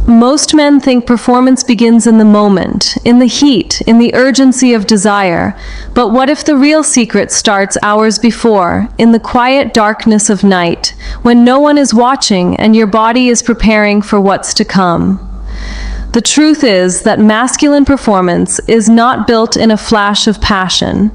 Most men think performance begins in the moment, in the heat, in the urgency of desire. But what if the real secret starts hours before, in the quiet darkness of night, when no one is watching and your body is preparing for what's to come? The truth is that masculine performance is not built in a flash of passion.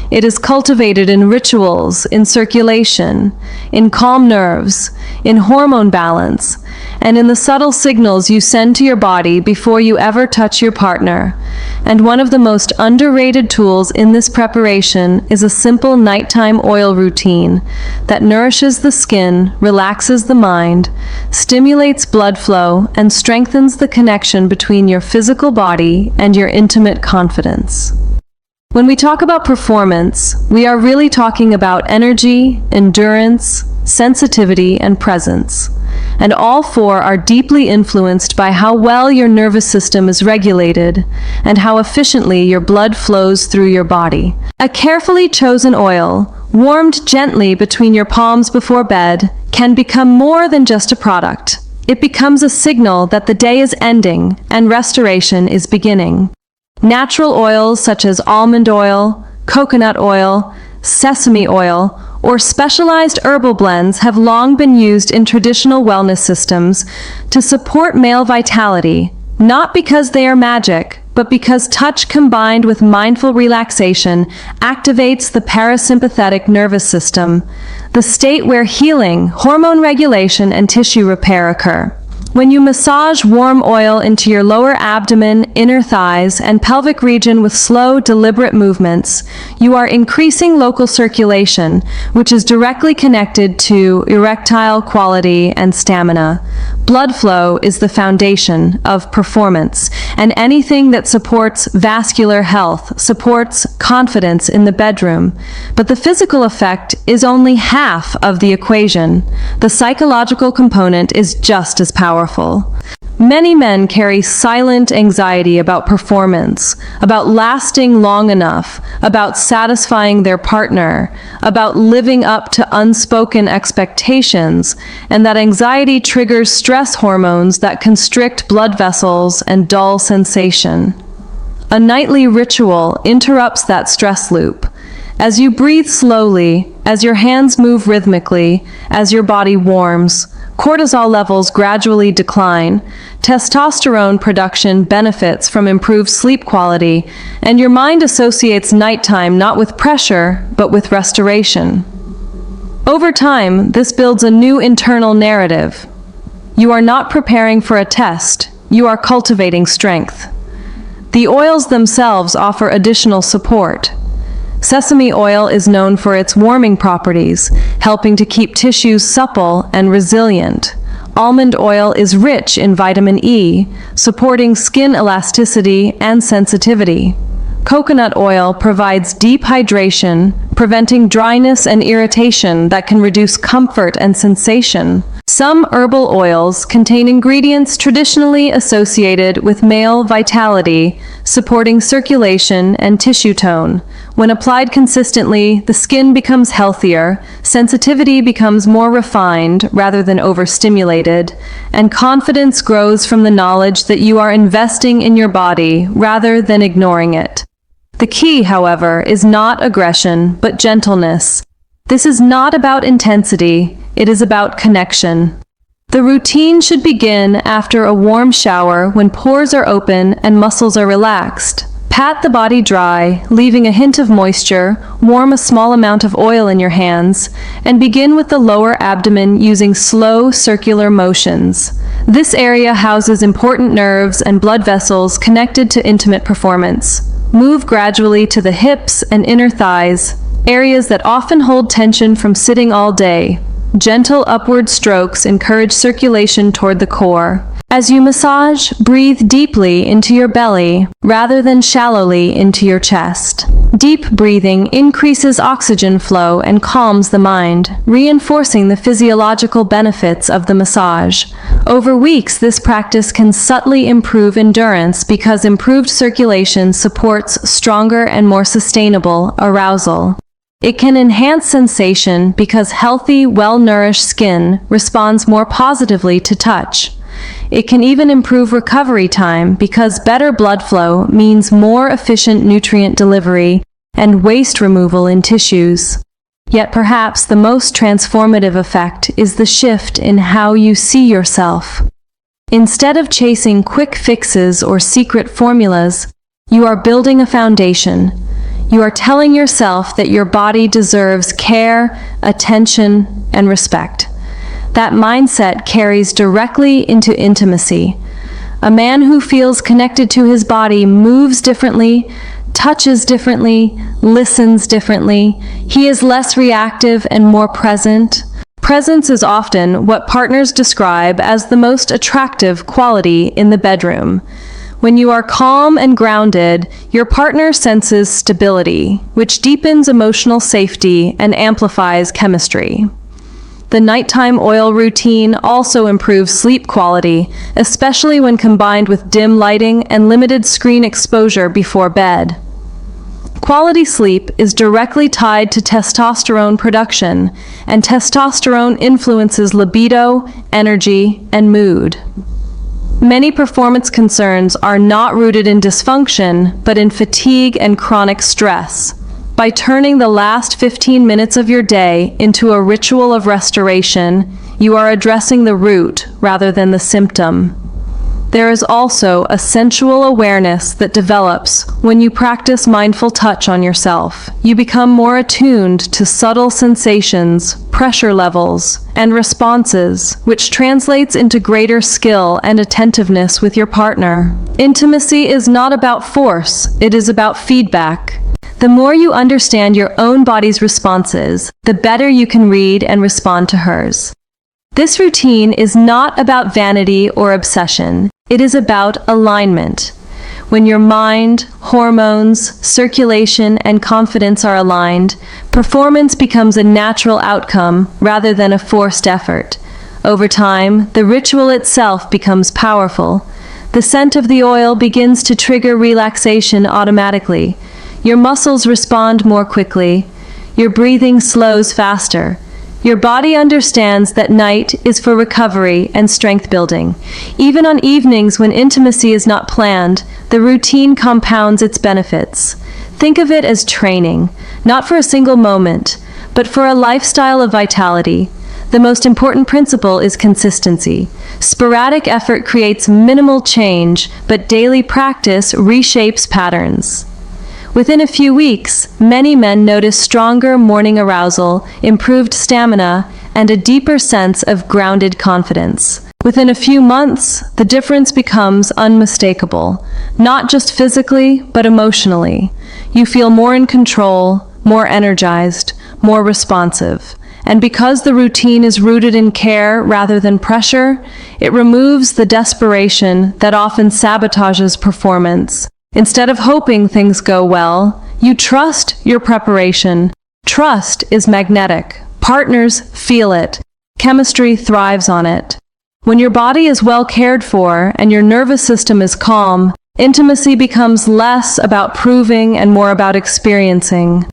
It is cultivated in rituals, in circulation, in calm nerves, in hormone balance, and in the subtle signals you send to your body before you ever touch your partner. And one of the most underrated tools in this preparation is a simple nighttime oil routine that nourishes the skin, relaxes the mind, stimulates blood flow, and strengthens the connection between your physical body and your intimate confidence. When we talk about performance, we are really talking about energy, endurance, sensitivity, and presence. And all four are deeply influenced by how well your nervous system is regulated and how efficiently your blood flows through your body. A carefully chosen oil, warmed gently between your palms before bed, can become more than just a product. It becomes a signal that the day is ending and restoration is beginning. Natural oils such as almond oil, coconut oil, sesame oil, or specialized herbal blends have long been used in traditional wellness systems to support male vitality, not because they are magic, but because touch combined with mindful relaxation activates the parasympathetic nervous system, the state where healing, hormone regulation, and tissue repair occur. When you massage warm oil into your lower abdomen, inner thighs, and pelvic region with slow, deliberate movements, you are increasing local circulation, which is directly connected to erectile quality and stamina. Blood flow is the foundation of performance, and anything that supports vascular health supports confidence in the bedroom. But the physical effect is only half of the equation. The psychological component is just as powerful. Many men carry silent anxiety about performance, about lasting long enough, about satisfying their partner, about living up to unspoken expectations, and that anxiety triggers stress hormones that constrict blood vessels and dull sensation. A nightly ritual interrupts that stress loop. As you breathe slowly, as your hands move rhythmically, as your body warms, cortisol levels gradually decline, testosterone production benefits from improved sleep quality, and your mind associates nighttime not with pressure, but with restoration. Over time, this builds a new internal narrative. You are not preparing for a test, you are cultivating strength. The oils themselves offer additional support. Sesame oil is known for its warming properties, helping to keep tissues supple and resilient. Almond oil is rich in vitamin E, supporting skin elasticity and sensitivity. Coconut oil provides deep hydration, preventing dryness and irritation that can reduce comfort and sensation. Some herbal oils contain ingredients traditionally associated with male vitality, supporting circulation and tissue tone. When applied consistently, the skin becomes healthier, sensitivity becomes more refined rather than overstimulated, and confidence grows from the knowledge that you are investing in your body rather than ignoring it. The key, however, is not aggression, but gentleness. This is not about intensity, it is about connection. The routine should begin after a warm shower when pores are open and muscles are relaxed. Pat the body dry, leaving a hint of moisture, warm a small amount of oil in your hands, and begin with the lower abdomen using slow circular motions. This area houses important nerves and blood vessels connected to intimate performance. Move gradually to the hips and inner thighs, areas that often hold tension from sitting all day. Gentle upward strokes encourage circulation toward the core. As you massage, breathe deeply into your belly rather than shallowly into your chest. Deep breathing increases oxygen flow and calms the mind, reinforcing the physiological benefits of the massage. Over weeks, this practice can subtly improve endurance because improved circulation supports stronger and more sustainable arousal. It can enhance sensation because healthy, well-nourished skin responds more positively to touch. It can even improve recovery time because better blood flow means more efficient nutrient delivery and waste removal in tissues. Yet perhaps the most transformative effect is the shift in how you see yourself. Instead of chasing quick fixes or secret formulas, you are building a foundation. You are telling yourself that your body deserves care, attention, and respect. That mindset carries directly into intimacy. A man who feels connected to his body moves differently, touches differently, listens differently. He is less reactive and more present. Presence is often what partners describe as the most attractive quality in the bedroom. When you are calm and grounded, your partner senses stability, which deepens emotional safety and amplifies chemistry. The nighttime oil routine also improves sleep quality, especially when combined with dim lighting and limited screen exposure before bed. Quality sleep is directly tied to testosterone production, and testosterone influences libido, energy, and mood. Many performance concerns are not rooted in dysfunction, but in fatigue and chronic stress. By turning the last 15 minutes of your day into a ritual of restoration, you are addressing the root rather than the symptom. There is also a sensual awareness that develops when you practice mindful touch on yourself. You become more attuned to subtle sensations, pressure levels, and responses, which translates into greater skill and attentiveness with your partner. Intimacy is not about force, it is about feedback. The more you understand your own body's responses, the better you can read and respond to hers. This routine is not about vanity or obsession. It is about alignment. When your mind, hormones, circulation, and confidence are aligned, performance becomes a natural outcome rather than a forced effort. Over time, the ritual itself becomes powerful. The scent of the oil begins to trigger relaxation automatically. Your muscles respond more quickly. Your breathing slows faster. Your body understands that night is for recovery and strength building. Even on evenings when intimacy is not planned, the routine compounds its benefits. Think of it as training, not for a single moment, but for a lifestyle of vitality. The most important principle is consistency. Sporadic effort creates minimal change, but daily practice reshapes patterns. Within a few weeks, many men notice stronger morning arousal, improved stamina, and a deeper sense of grounded confidence. Within a few months, the difference becomes unmistakable, not just physically, but emotionally. You feel more in control, more energized, more responsive. And because the routine is rooted in care rather than pressure, it removes the desperation that often sabotages performance. Instead of hoping things go well, you trust your preparation. Trust is magnetic. Partners feel it. Chemistry thrives on it. When your body is well cared for and your nervous system is calm, intimacy becomes less about proving and more about experiencing.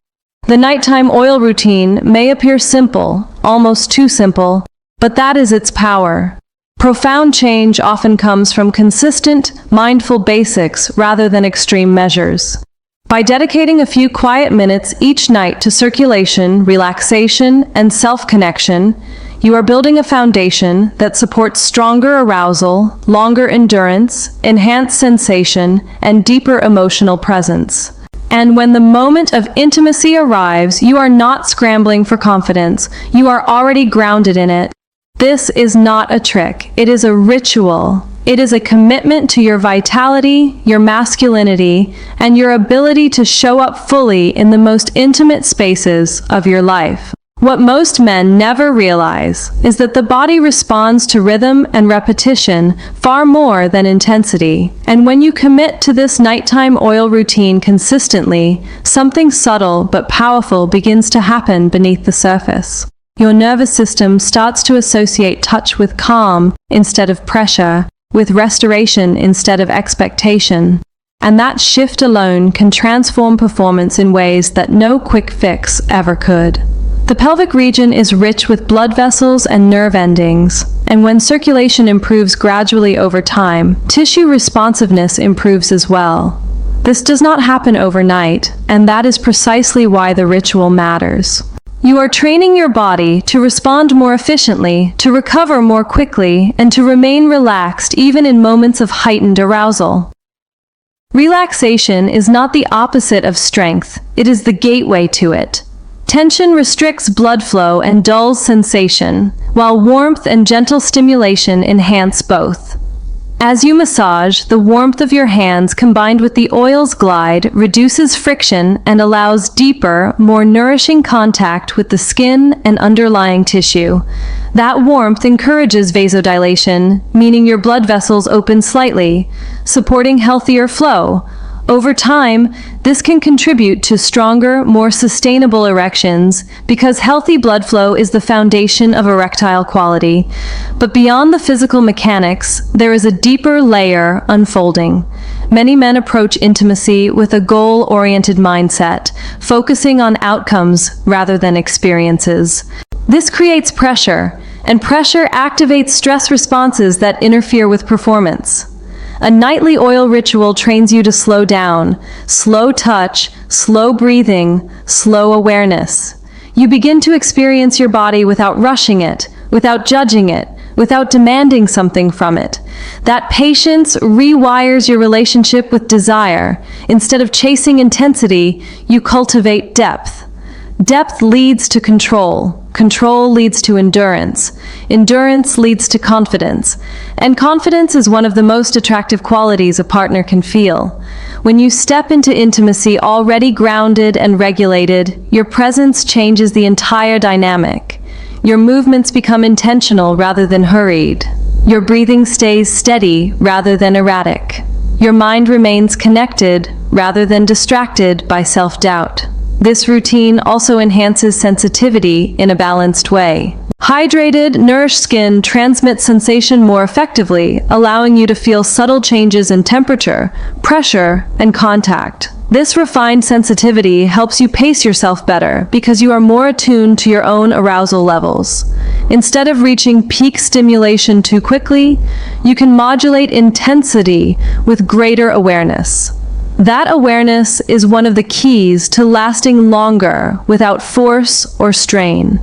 The nighttime oil routine may appear simple, almost too simple, but that is its power. Profound change often comes from consistent, mindful basics rather than extreme measures. By dedicating a few quiet minutes each night to circulation, relaxation, and self-connection, you are building a foundation that supports stronger arousal, longer endurance, enhanced sensation, and deeper emotional presence. And when the moment of intimacy arrives, you are not scrambling for confidence. You are already grounded in it. This is not a trick. It is a ritual. It is a commitment to your vitality, your masculinity, and your ability to show up fully in the most intimate spaces of your life. What most men never realize is that the body responds to rhythm and repetition far more than intensity. And when you commit to this nighttime oil routine consistently, something subtle but powerful begins to happen beneath the surface. Your nervous system starts to associate touch with calm instead of pressure, with restoration instead of expectation. And that shift alone can transform performance in ways that no quick fix ever could. The pelvic region is rich with blood vessels and nerve endings, and when circulation improves gradually over time, tissue responsiveness improves as well. This does not happen overnight, and that is precisely why the ritual matters. You are training your body to respond more efficiently, to recover more quickly, and to remain relaxed even in moments of heightened arousal. Relaxation is not the opposite of strength, it is the gateway to it. Tension restricts blood flow and dulls sensation, while warmth and gentle stimulation enhance both. As you massage, the warmth of your hands combined with the oil's glide reduces friction and allows deeper, more nourishing contact with the skin and underlying tissue. That warmth encourages vasodilation, meaning your blood vessels open slightly, supporting healthier flow. Over time, this can contribute to stronger, more sustainable erections because healthy blood flow is the foundation of erectile quality. But beyond the physical mechanics, there is a deeper layer unfolding. Many men approach intimacy with a goal-oriented mindset, focusing on outcomes rather than experiences. This creates pressure, and pressure activates stress responses that interfere with performance. A nightly oil ritual trains you to slow down, slow touch, slow breathing, slow awareness. You begin to experience your body without rushing it, without judging it, without demanding something from it. That patience rewires your relationship with desire. Instead of chasing intensity, you cultivate depth. Depth leads to control. Control leads to endurance. Endurance leads to confidence. And confidence is one of the most attractive qualities a partner can feel. When you step into intimacy already grounded and regulated, your presence changes the entire dynamic. Your movements become intentional rather than hurried. Your breathing stays steady rather than erratic. Your mind remains connected rather than distracted by self-doubt. This routine also enhances sensitivity in a balanced way. Hydrated, nourished skin transmits sensation more effectively, allowing you to feel subtle changes in temperature, pressure, and contact. This refined sensitivity helps you pace yourself better because you are more attuned to your own arousal levels. Instead of reaching peak stimulation too quickly, you can modulate intensity with greater awareness. That awareness is one of the keys to lasting longer without force or strain.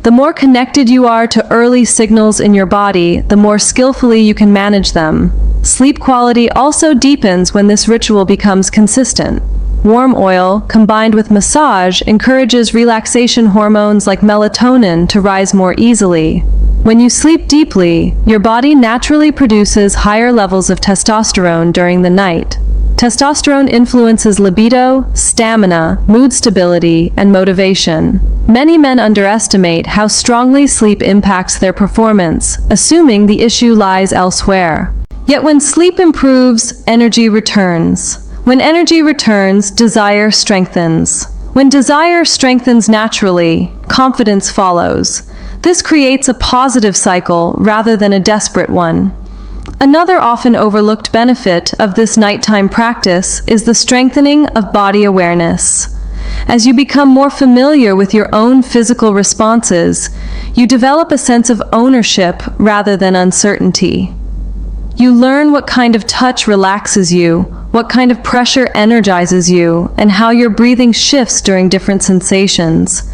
The more connected you are to early signals in your body, the more skillfully you can manage them. Sleep quality also deepens when this ritual becomes consistent. Warm oil, combined with massage, encourages relaxation hormones like melatonin to rise more easily. When you sleep deeply, your body naturally produces higher levels of testosterone during the night. Testosterone influences libido, stamina, mood stability, and motivation. Many men underestimate how strongly sleep impacts their performance, assuming the issue lies elsewhere. Yet when sleep improves, energy returns. When energy returns, desire strengthens. When desire strengthens naturally, confidence follows. This creates a positive cycle rather than a desperate one. Another often overlooked benefit of this nighttime practice is the strengthening of body awareness. As you become more familiar with your own physical responses, you develop a sense of ownership rather than uncertainty. You learn what kind of touch relaxes you, what kind of pressure energizes you, and how your breathing shifts during different sensations.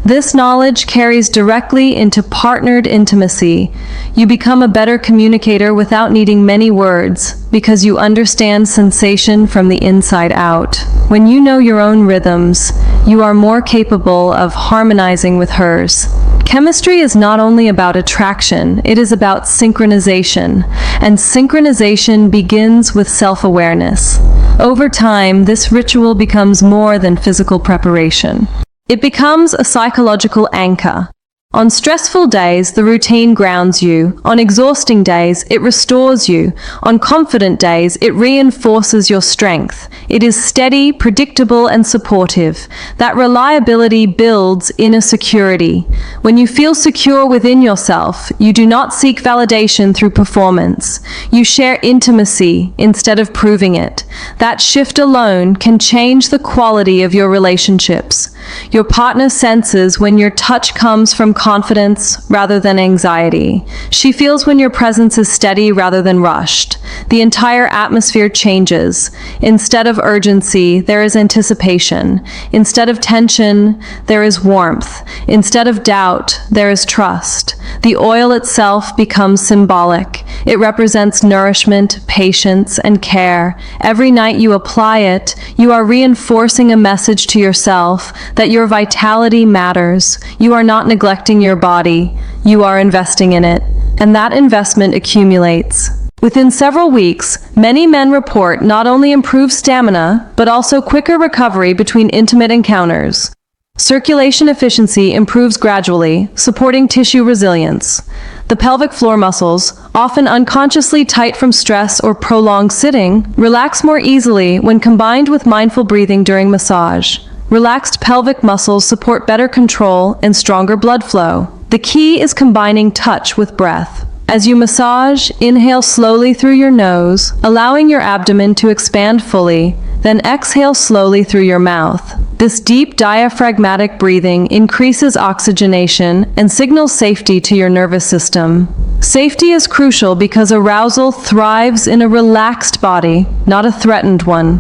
This knowledge carries directly into partnered intimacy. You become a better communicator without needing many words, because you understand sensation from the inside out. When you know your own rhythms, you are more capable of harmonizing with hers. Chemistry is not only about attraction, it is about synchronization, and synchronization begins with self-awareness. Over time, this ritual becomes more than physical preparation. It becomes a psychological anchor. On stressful days, the routine grounds you. On exhausting days, it restores you. On confident days, it reinforces your strength. It is steady, predictable, and supportive. That reliability builds inner security. When you feel secure within yourself, you do not seek validation through performance. You share intimacy instead of proving it. That shift alone can change the quality of your relationships. Your partner senses when your touch comes from confidence rather than anxiety. She feels when your presence is steady rather than rushed. The entire atmosphere changes. Instead of urgency, there is anticipation. Instead of tension, there is warmth. Instead of doubt, there is trust. The oil itself becomes symbolic. It represents nourishment, patience, and care. Every night you apply it, you are reinforcing a message to yourself that your vitality matters. You are not neglecting your body. You are investing in it. And that investment accumulates. Within several weeks, many men report not only improved stamina, but also quicker recovery between intimate encounters. Circulation efficiency improves gradually, supporting tissue resilience. The pelvic floor muscles, often unconsciously tight from stress or prolonged sitting, relax more easily when combined with mindful breathing during massage. Relaxed pelvic muscles support better control and stronger blood flow. The key is combining touch with breath. As you massage, inhale slowly through your nose, allowing your abdomen to expand fully, then exhale slowly through your mouth. This deep diaphragmatic breathing increases oxygenation and signals safety to your nervous system. Safety is crucial because arousal thrives in a relaxed body, not a threatened one.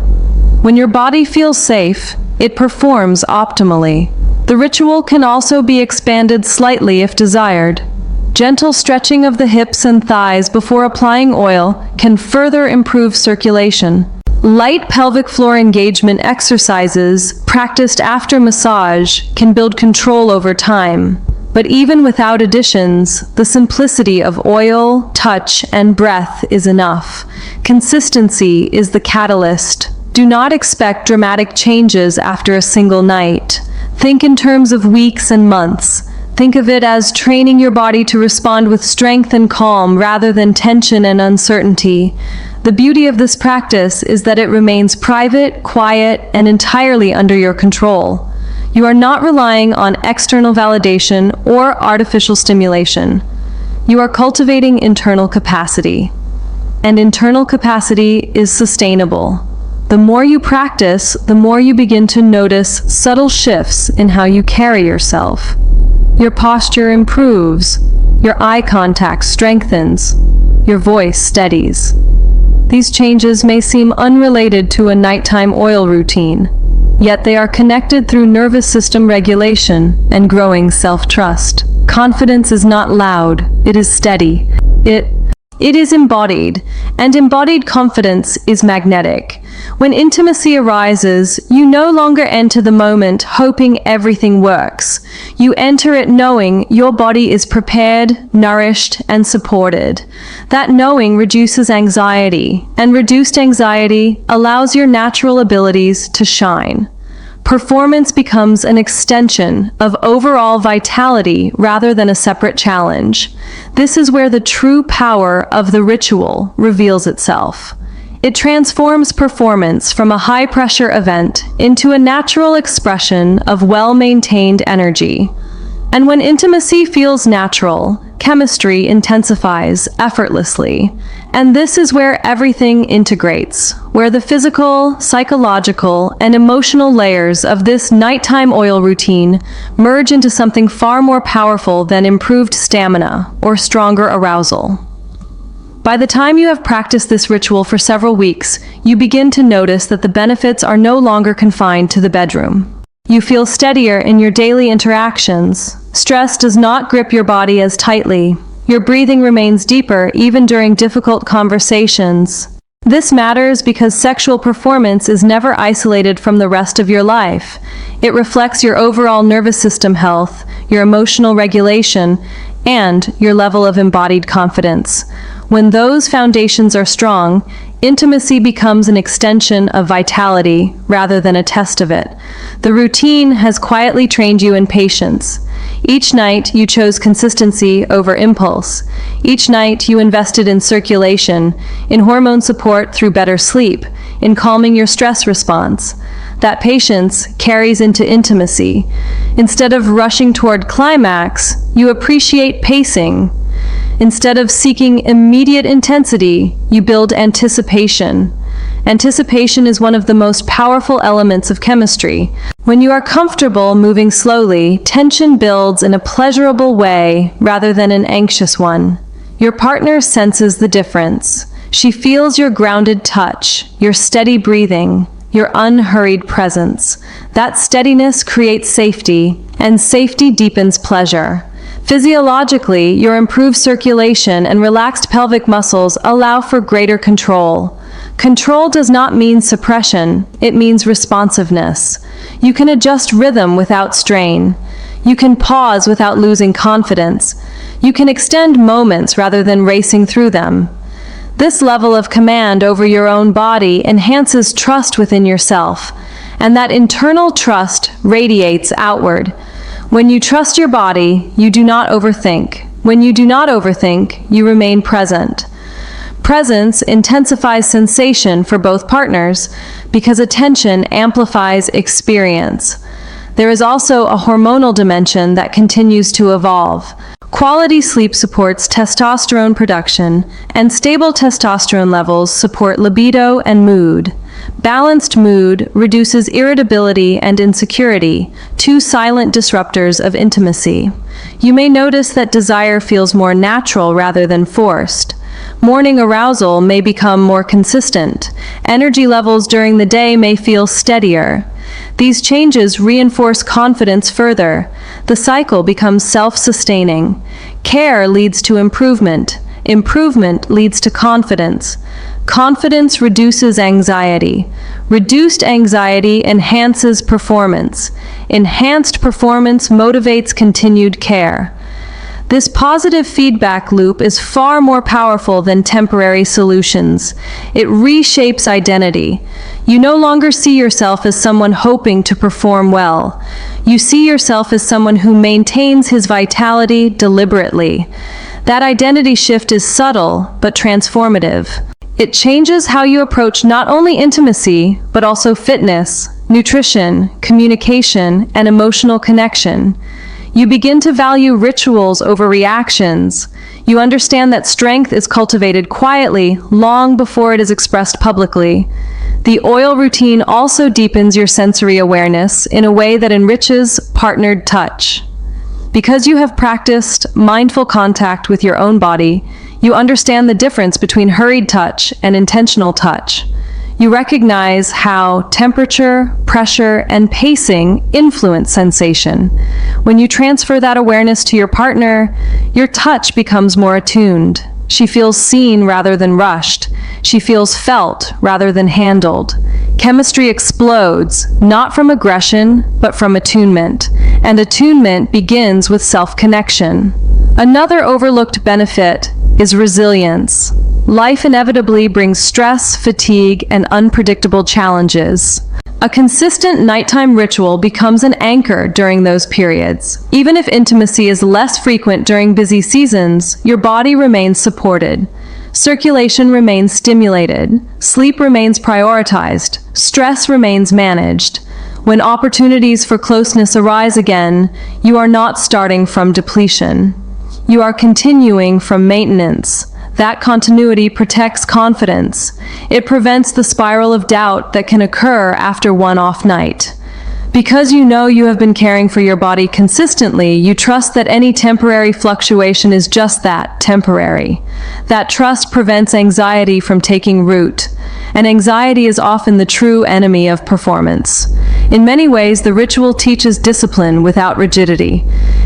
When your body feels safe, it performs optimally. The ritual can also be expanded slightly if desired. Gentle stretching of the hips and thighs before applying oil can further improve circulation. Light pelvic floor engagement exercises practiced after massage can build control over time. But even without additions, the simplicity of oil, touch, and breath is enough. Consistency is the catalyst. Do not expect dramatic changes after a single night. Think in terms of weeks and months. Think of it as training your body to respond with strength and calm rather than tension and uncertainty. The beauty of this practice is that it remains private, quiet, and entirely under your control. You are not relying on external validation or artificial stimulation. You are cultivating internal capacity. And internal capacity is sustainable. The more you practice, the more you begin to notice subtle shifts in how you carry yourself. Your posture improves, your eye contact strengthens, your voice steadies. These changes may seem unrelated to a nighttime oil routine, yet they are connected through nervous system regulation and growing self-trust. Confidence is not loud, it is steady. It is embodied, and embodied confidence is magnetic. When intimacy arises, you no longer enter the moment hoping everything works. You enter it knowing your body is prepared, nourished, and supported. That knowing reduces anxiety, and reduced anxiety allows your natural abilities to shine. Performance becomes an extension of overall vitality rather than a separate challenge. This is where the true power of the ritual reveals itself. It transforms performance from a high-pressure event into a natural expression of well-maintained energy. And when intimacy feels natural, chemistry intensifies effortlessly. And this is where everything integrates, where the physical, psychological, and emotional layers of this nighttime oil routine merge into something far more powerful than improved stamina or stronger arousal. By the time you have practiced this ritual for several weeks, you begin to notice that the benefits are no longer confined to the bedroom. You feel steadier in your daily interactions. Stress does not grip your body as tightly. Your breathing remains deeper even during difficult conversations. This matters because sexual performance is never isolated from the rest of your life. It reflects your overall nervous system health, your emotional regulation, and your level of embodied confidence. When those foundations are strong, intimacy becomes an extension of vitality rather than a test of it. The routine has quietly trained you in patience, Each night, you chose consistency over impulse. Each night, you invested in circulation, in hormone support through better sleep, in calming your stress response. That patience carries into intimacy. Instead of rushing toward climax, you appreciate pacing. Instead of seeking immediate intensity, you build anticipation. Anticipation is one of the most powerful elements of chemistry. When you are comfortable moving slowly, tension builds in a pleasurable way rather than an anxious one. Your partner senses the difference. She feels your grounded touch, your steady breathing, your unhurried presence. That steadiness creates safety, and safety deepens pleasure. Physiologically, your improved circulation and relaxed pelvic muscles allow for greater control. Control does not mean suppression, it means responsiveness. You can adjust rhythm without strain. You can pause without losing confidence. You can extend moments rather than racing through them. This level of command over your own body enhances trust within yourself, and that internal trust radiates outward. When you trust your body, you do not overthink. When you do not overthink, you remain present. Presence intensifies sensation for both partners because attention amplifies experience. There is also a hormonal dimension that continues to evolve. Quality sleep supports testosterone production, and stable testosterone levels support libido and mood. Balanced mood reduces irritability and insecurity, two silent disruptors of intimacy. You may notice that desire feels more natural rather than forced. Morning arousal may become more consistent. Energy levels during the day may feel steadier. These changes reinforce confidence further. The cycle becomes self-sustaining. Care leads to improvement. Improvement leads to confidence. Confidence reduces anxiety. Reduced anxiety enhances performance. Enhanced performance motivates continued care. This positive feedback loop is far more powerful than temporary solutions. It reshapes identity. You no longer see yourself as someone hoping to perform well. You see yourself as someone who maintains his vitality deliberately. That identity shift is subtle but transformative. It changes how you approach not only intimacy, but also fitness, nutrition, communication, and emotional connection. You begin to value rituals over reactions. You understand that strength is cultivated quietly long before it is expressed publicly. The oil routine also deepens your sensory awareness in a way that enriches partnered touch. Because you have practiced mindful contact with your own body, you understand the difference between hurried touch and intentional touch. You recognize how temperature, pressure, and pacing influence sensation. When you transfer that awareness to your partner, your touch becomes more attuned. She feels seen rather than rushed. She feels felt rather than handled. Chemistry explodes, not from aggression, but from attunement. And attunement begins with self-connection. Another overlooked benefit is resilience. Life inevitably brings stress, fatigue, and unpredictable challenges. A consistent nighttime ritual becomes an anchor during those periods. Even if intimacy is less frequent during busy seasons, your body remains supported. Circulation remains stimulated. Sleep remains prioritized. Stress remains managed. When opportunities for closeness arise again, you are not starting from depletion. You are continuing from maintenance. That continuity protects confidence. It prevents the spiral of doubt that can occur after one off night. Because you know you have been caring for your body consistently, you trust that any temporary fluctuation is just that, temporary. That trust prevents anxiety from taking root. And anxiety is often the true enemy of performance. In many ways, the ritual teaches discipline without rigidity.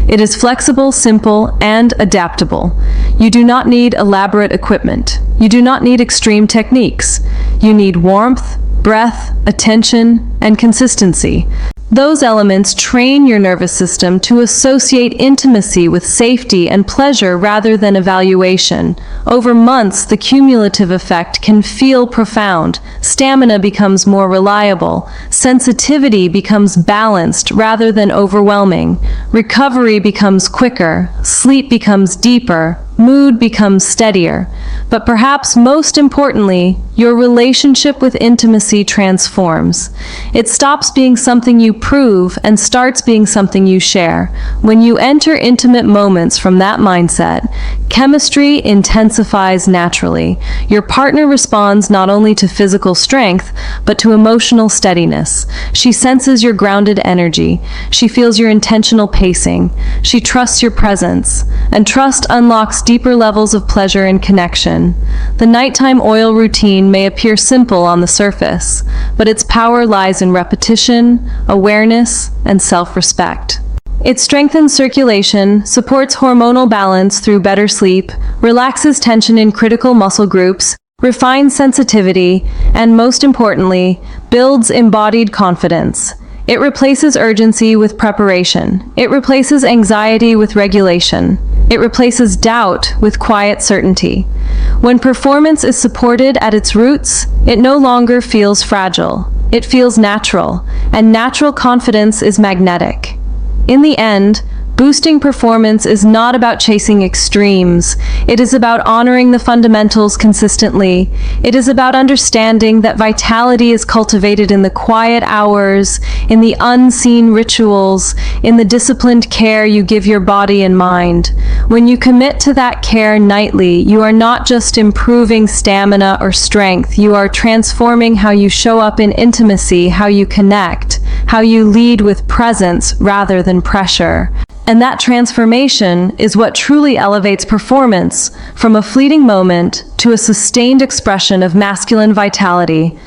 It is flexible, simple, and adaptable. You do not need elaborate equipment. You do not need extreme techniques. You need warmth, breath, attention, and consistency. Those elements train your nervous system to associate intimacy with safety and pleasure rather than evaluation. Over months, the cumulative effect can feel profound. Stamina becomes more reliable. Sensitivity becomes balanced rather than overwhelming. Recovery becomes quicker. Sleep becomes deeper. Mood becomes steadier. But perhaps most importantly, your relationship with intimacy transforms. It stops being something you prove and starts being something you share. When you enter intimate moments from that mindset, chemistry intensifies naturally. Your partner responds not only to physical strength, but to emotional steadiness. She senses your grounded energy. She feels your intentional pacing. She trusts your presence. And trust unlocks deeper levels of pleasure and connection. The nighttime oil routine may appear simple on the surface, but its power lies in repetition, awareness, and self-respect. It strengthens circulation, supports hormonal balance through better sleep, relaxes tension in critical muscle groups, refines sensitivity, and most importantly, builds embodied confidence. It replaces urgency with preparation. It replaces anxiety with regulation. It replaces doubt with quiet certainty. When performance is supported at its roots, it no longer feels fragile. It feels natural, and natural confidence is magnetic. In the end, boosting performance is not about chasing extremes. It is about honoring the fundamentals consistently. It is about understanding that vitality is cultivated in the quiet hours, in the unseen rituals, in the disciplined care you give your body and mind. When you commit to that care nightly, you are not just improving stamina or strength, you are transforming how you show up in intimacy, how you connect, how you lead with presence rather than pressure. And that transformation is what truly elevates performance from a fleeting moment to a sustained expression of masculine vitality.